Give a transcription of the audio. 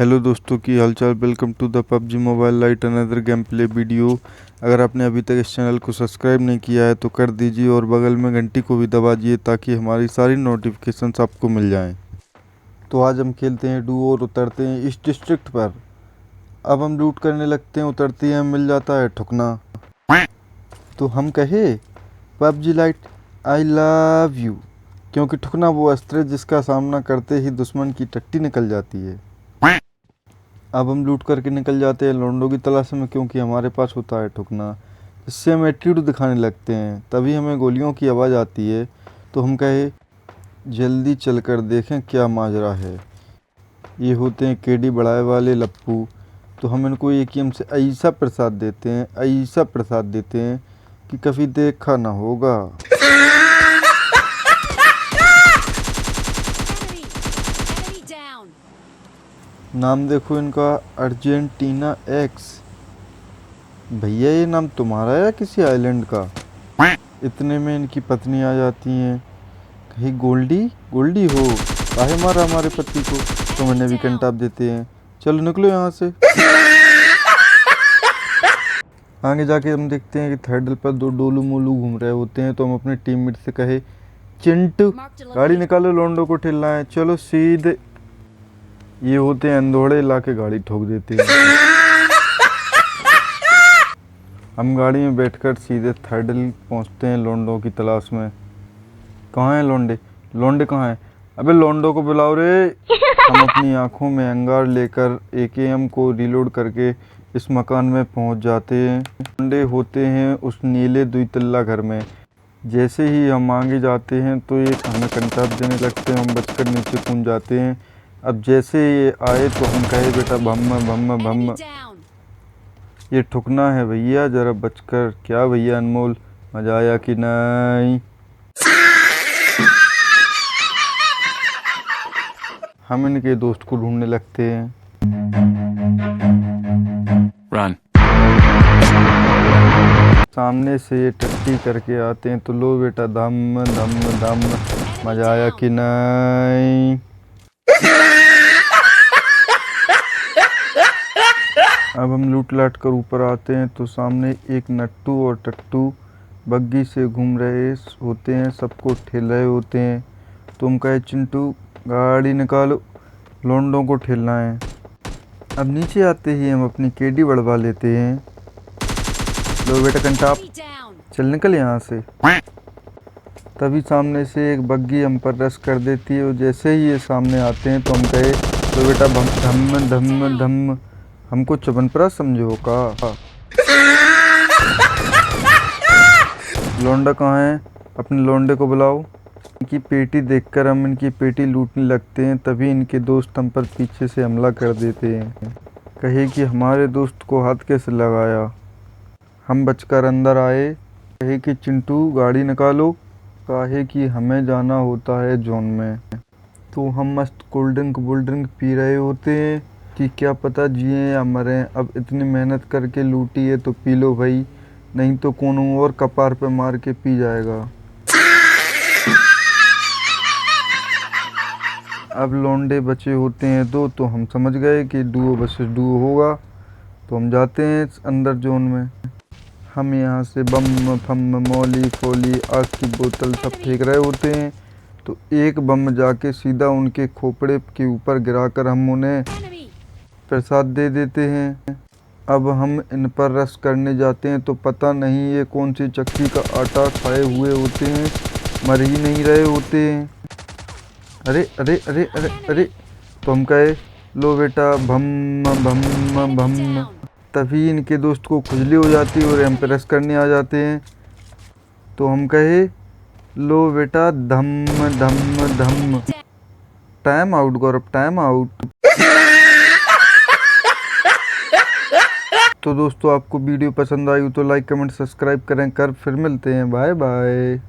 Hello दोस्तों की हालचाल। Welcome to the PUBG mobile lite another game play video. अगर आपने अभी तक इस चैनल को सब्सक्राइब नहीं किया है तो कर दीजिए और बगल में घंटी को भी दबा दीजिए ताकि हमारी सारी नोटिफिकेशंस आपको मिल जाएं। तो आज हम खेलते हैं डू और उतरते हैं इस डिस्ट्रिक्ट पर। अब हम लूट करने लगते हैं, उतरते हैं, मिल जाता है ठुकना। तो हम कहे PUBG light I love you, क्योंकि ठुकना वो अस्त्र है जिसका सामना करते ही दुश्मन की टट्टी निकल जाती है। अब हम लूट करके निकल जाते हैं लौंडों की तलाश में, क्योंकि हमारे पास होता है ठुकना। इससे हम एटीट्यूड दिखाने लगते हैं। तभी हमें गोलियों की आवाज़ आती है। तो हम कहे जल्दी चलकर देखें क्या माजरा है। ये होते हैं केडी बढ़ाए वाले लप्पू। तो हम इनको एकेएम से ऐसा प्रसाद देते हैं, ऐसा प्रसाद देते हैं कि कभी देखा ना होगा। नाम देखो इनका, अर्जेंटीना एक्स। भैया ये नाम तुम्हारा है या किसी आइलैंड का? इतने में इनकी पत्नी आ जाती हैं। कहीं गोल्डी गोल्डी हो, काहे मारा हमारे पति को? तो मैंने भी कंटाप देते हैं, चलो निकलो यहाँ से। आगे जाके हम देखते हैं कि थर्डल पर दो डोलू मोलू घूम रहे होते हैं। तो हम अपने टीममेट से कहे चिंटू गाड़ी निकालो, लोंडो को ठेलना है, चलो सीधे। ये होते हैं अंधोड़े, ला के गाड़ी ठोक देते हैं। हम गाड़ी में बैठकर सीधे थर्डल पहुंचते हैं लोंडो की तलाश में। कहाँ हैं लोंडे? लोंडे कहाँ हैं? अबे लोंडो को बुलाओ रे। हम अपनी आंखों में अंगार लेकर एकेएम को रिलोड करके इस मकान में पहुंच जाते हैं। लोंडे होते हैं उस नीले द्वितल्ला घर में। जैसे ही हम आगे जाते हैं तो ये हमें कंटाप देने लगते हैं। हम बचकर नीचे कूद जाते हैं। अब जैसे ये आए तो हम कहे बेटा भम्म भम्म भम्म। ये ठुकना है भैया, जरा बचकर। क्या भैया अनमोल, मजा आया कि नहीं? हम इनके दोस्त को ढूंढने लगते हैं। Run. सामने से ये टट्टी करके आते हैं तो लो बेटा धम धम धम। मजा आया कि नहीं? अब हम लूट लाट कर ऊपर आते हैं तो सामने एक नट्टू और टट्टू बग्गी से घूम रहे होते हैं, सबको ठेल रहे होते हैं। तुम कहे चिंटू गाड़ी निकालो, लोंडों को ठेलना है। अब नीचे आते ही हम अपनी केडी बढ़वा लेते हैं। लो बेटा कंटाप, चल निकल यहाँ से। तभी सामने से एक बग्गी हम पर रश कर देती है और जैसे ही ये सामने आते हैं तो हम कहे लो बेटा धम धम धम। हमको चबनप्रास समझो का? लौंडा कहाँ है? अपने लौंडे को बुलाओ। इनकी पेटी देखकर हम इनकी पेटी लूटने लगते हैं। तभी इनके दोस्त हम पर पीछे से हमला कर देते हैं। कहे कि हमारे दोस्त को हाथ कैसे लगाया? हम बचकर अंदर आए। कहे कि चिंटू गाड़ी निकालो, काहे कि हमें जाना होता है जोन में। तो हम मस्त कोल्ड ड्रिंक पी रहे होते हैं कि क्या पता जिए या मरे। अब इतनी मेहनत करके लूटी है तो पी लो भाई, नहीं तो कौन और कपार पे मार के पी जाएगा। अब लौंडे बचे होते हैं दो, तो हम समझ गए कि डुओ वर्सेस डुओ होगा। तो हम जाते हैं अंदर जोन में। हम यहाँ से बम फम मौली फोली आग की बोतल सब फेंक रहे होते हैं। तो एक बम जाके सीधा उनके खोपड़े के ऊपर गिराकर हम उन्हें प्रसाद दे देते हैं। अब हम इन पर रश करने जाते हैं तो पता नहीं ये कौन सी चक्की का आटा खाए हुए होते हैं, मर ही नहीं रहे होते हैं। अरे अरे अरे अरे अरे। तो हम कहे लो बेटा भम भम भम। तभी इनके दोस्त को खुजली हो जाती है और हम पर रश करने आ जाते हैं। तो हम कहे लो बेटा धम धम धम। टाइम आउट गौरव, टाइम आउट। तो दोस्तों आपको वीडियो पसंद आई हो तो लाइक कमेंट सब्सक्राइब करें। फिर मिलते हैं, बाय बाय।